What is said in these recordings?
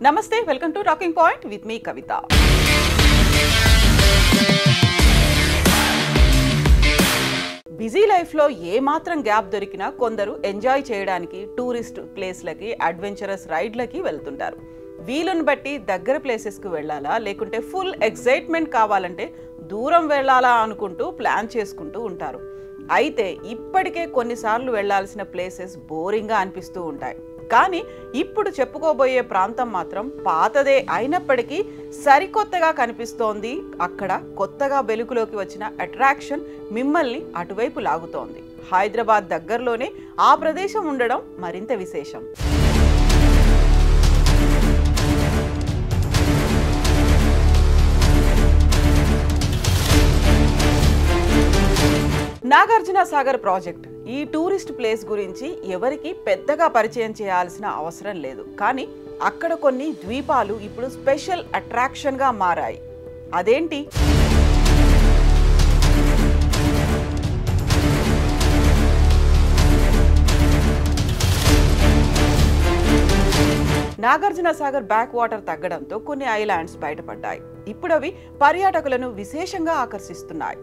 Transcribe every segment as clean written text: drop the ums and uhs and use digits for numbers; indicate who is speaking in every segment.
Speaker 1: నమస్తే, welcome to talking point with me Kavitha. Busy లైఫ్లో ఏమాత్రం గ్యాప్ దొరికినా కొందరు ఎంజాయ్ చేయడానికి టూరిస్ట్ ప్లేస్లకి, అడ్వెంచరస్ రైడ్లకి వెళ్తుంటారు. వీలుని బట్టి దగ్గర ప్లేసెస్కి వెళ్ళాలా, లేకుంటే ఫుల్ ఎక్సైట్మెంట్ కావాలంటే దూరం వెళ్ళాలా అనుకుంటూ ప్లాన్ చేసుకుంటూ ఉంటారు. అయితే ఇప్పటికే కొన్నిసార్లు వెళ్లాల్సిన ప్లేసెస్ బోరింగ్గా అనిపిస్తూ ఉంటాయి. కానీ ఇప్పుడు చెప్పుకోబోయే ప్రాంతం మాత్రం పాతదే అయినప్పటికీ సరికొత్తగా కనిపిస్తోంది. అక్కడ కొత్తగా వెలుగులోకి వచ్చిన అట్రాక్షన్ మిమ్మల్ని అటువైపు లాగుతోంది. హైదరాబాద్ దగ్గరలోనే ఆ ప్రదేశం ఉండడం మరింత విశేషం. నాగార్జున సాగర్ ప్రాజెక్ట్. ఈ టూరిస్ట్ ప్లేస్ గురించి ఎవరికి పెద్దగా పరిచయం చేయాల్సిన అవసరం లేదు. కానీ అక్కడ కొన్ని ద్వీపాలు ఇప్పుడు స్పెషల్ అట్రాక్షన్గా మారాయి. అదేంటి? నాగార్జున సాగర్ బ్యాక్ వాటర్ తగ్గడంతో కొన్ని ఐలాండ్స్ బయటపడ్డాయి. ఇప్పుడు అవి పర్యాటకులను విశేషంగా ఆకర్షిస్తున్నాయి.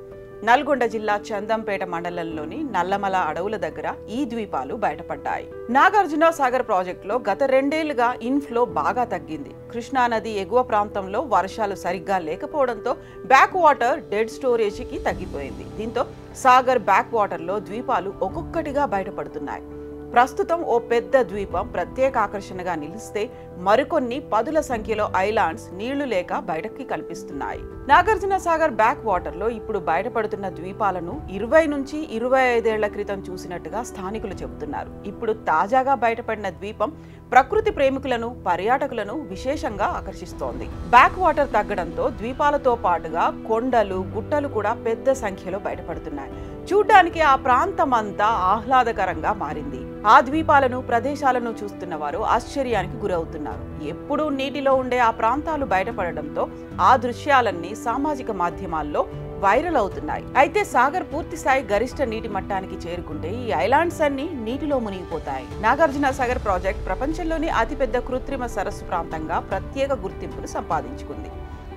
Speaker 1: నల్గొండ జిల్లా చందంపేట మండలంలోని నల్లమల అడవుల దగ్గర ఈ ద్వీపాలు బయటపడ్డాయి. నాగార్జున సాగర్ ప్రాజెక్టులో గత 2 ఏళ్లుగా ఇన్ఫ్లో బాగా తగ్గింది. కృష్ణానది ఎగువ ప్రాంతంలో వర్షాలు సరిగ్గా లేకపోవడంతో బ్యాక్ వాటర్ డెడ్ స్టోరేజీకి తగ్గిపోయింది. దీంతో సాగర్ బ్యాక్ వాటర్లో ద్వీపాలు ఒక్కొక్కటిగా బయటపడుతున్నాయి. ప్రస్తుతం ఓ పెద్ద ద్వీపం ప్రత్యేక ఆకర్షణగా నిలిస్తే మరికొన్ని పదుల సంఖ్యలో ఐలాండ్స్ నీళ్లు లేక బయటకి కనిపిస్తున్నాయి. నాగార్జున సాగర్ బ్యాక్ వాటర్ లో ఇప్పుడు బయటపడుతున్న ద్వీపాలను 20 నుంచి 25 ఏళ్ల క్రితం చూసినట్టుగా స్థానికులు చెబుతున్నారు. ఇప్పుడు తాజాగా బయటపడిన ద్వీపం ప్రకృతి ప్రేమికులను, పర్యాటకులను విశేషంగా ఆకర్షిస్తోంది. బ్యాక్ వాటర్ తగ్గడంతో ద్వీపాలతో పాటుగా కొండలు, గుట్టలు కూడా పెద్ద సంఖ్యలో బయటపడుతున్నాయి. చూడ్డానికి ఆ ప్రాంతం అంతా ఆహ్లాదకరంగా మారింది. ఆ ద్వీపాలను, ప్రదేశాలను చూస్తున్న వారు ఆశ్చర్యానికి గురవుతున్నారు. ఎప్పుడూ నీటిలో ఉండే ఆ ప్రాంతాలు బయటపడడంతో ఆ దృశ్యాలన్నీ సామాజిక మాధ్యమాల్లో వైరల్ అవుతున్నాయి. అయితే సాగర్ పూర్తి స్థాయి గరిష్ట నీటి మట్టానికి చేరుకుంటే ఈ ఐలాండ్స్ అన్ని నీటిలో మునిగిపోతాయి. నాగార్జున సాగర్ ప్రాజెక్ట్ ప్రపంచంలోని అతిపెద్ద కృత్రిమ సరస్సు ప్రాంతంగా ప్రత్యేక గుర్తింపును సంపాదించుకుంది.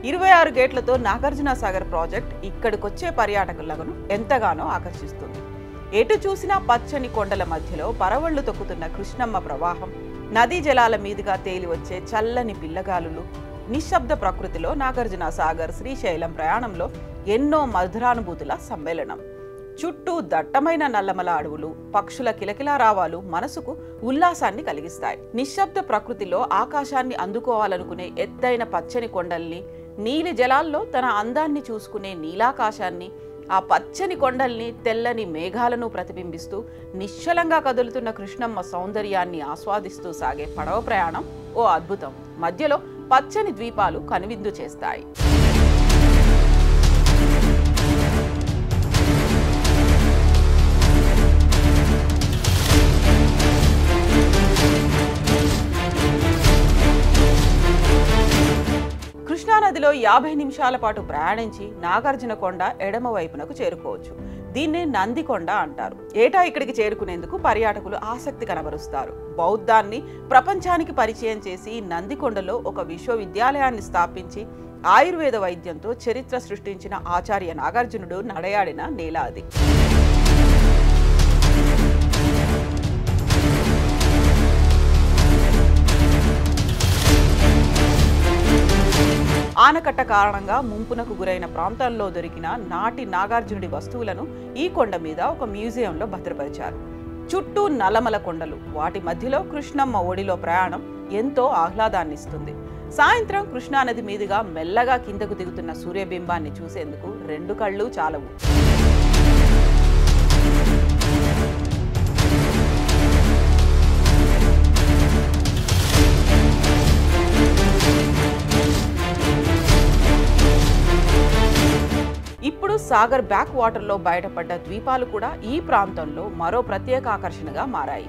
Speaker 1: 26 గేట్లతో నాగార్జున సాగర్ ప్రాజెక్ట్ ఇక్కడికొచ్చే పర్యాటకులను ఎంతగానో ఆకర్షిస్తుంది. ఎటు చూసినా పచ్చని కొండల మధ్యలో పరవళ్లు తొక్కుతున్న కృష్ణమ్మ ప్రవాహం, నదీ జలాల మీదుగా తేలి వచ్చే చల్లని పిల్లగాలులు, నిశ్శబ్ద ప్రకృతిలో నాగార్జున సాగర్ శ్రీశైలం ప్రయాణంలో ఎన్నో మధురానుభూతుల సమ్మేళనం. చుట్టూ దట్టమైన నల్లమల అడవులు, పక్షుల కిలకిలారావాలు మనసుకు ఉల్లాసాన్ని కలిగిస్తాయి. నిశ్శబ్ద ప్రకృతిలో ఆకాశాన్ని అందుకోవాలనుకునే ఎత్తైన పచ్చని కొండల్ని, నీలి జలాల్లో తన అందాన్ని చూసుకునే నీలాకాశాన్ని, ఆ పచ్చని కొండల్ని, తెల్లని మేఘాలను ప్రతిబింబిస్తూ నిశ్చలంగా కదులుతున్న కృష్ణమ్మ సౌందర్యాన్ని ఆస్వాదిస్తూ సాగే పడవ ప్రయాణం ఓ అద్భుతం. మధ్యలో పచ్చని ద్వీపాలు కనువిందు చేస్తాయి. కృష్ణానదిలో 50 నిమిషాల పాటు ప్రయాణించి నాగార్జున కొండ ఎడమ వైపునకు చేరుకోవచ్చు. దీన్నే నందికొండ అంటారు. ఏటా ఇక్కడికి చేరుకునేందుకు పర్యాటకులు ఆసక్తి కనబరుస్తారు. బౌద్ధాన్ని ప్రపంచానికి పరిచయం చేసి నందికొండలో ఒక విశ్వవిద్యాలయాన్ని స్థాపించి ఆయుర్వేద వైద్యంతో చరిత్ర సృష్టించిన ఆచార్య నాగార్జునుడు నడయాడిన నేల అది. ఆనకట్ట కారణంగా ముంపునకు గురైన ప్రాంతాల్లో దొరికిన నాటి నాగార్జునుడి వస్తువులను ఈ కొండ మీద ఒక మ్యూజియంలో భద్రపరిచారు. చుట్టూ నల్లమల కొండలు, వాటి మధ్యలో కృష్ణమ్మ ఒడిలో ప్రయాణం ఎంతో ఆహ్లాదాన్నిస్తుంది. సాయంత్రం కృష్ణానది మీదుగా మెల్లగా కిందకు దిగుతున్న సూర్యబింబాన్ని చూసేందుకు 2 కళ్ళు చాలవు. ఇప్పుడు సాగర్ బ్యాక్ వాటర్లో బయటపడ్డ ద్వీపాలు కూడా ఈ ప్రాంతంలో మరో ప్రత్యేక ఆకర్షణగా మారాయి.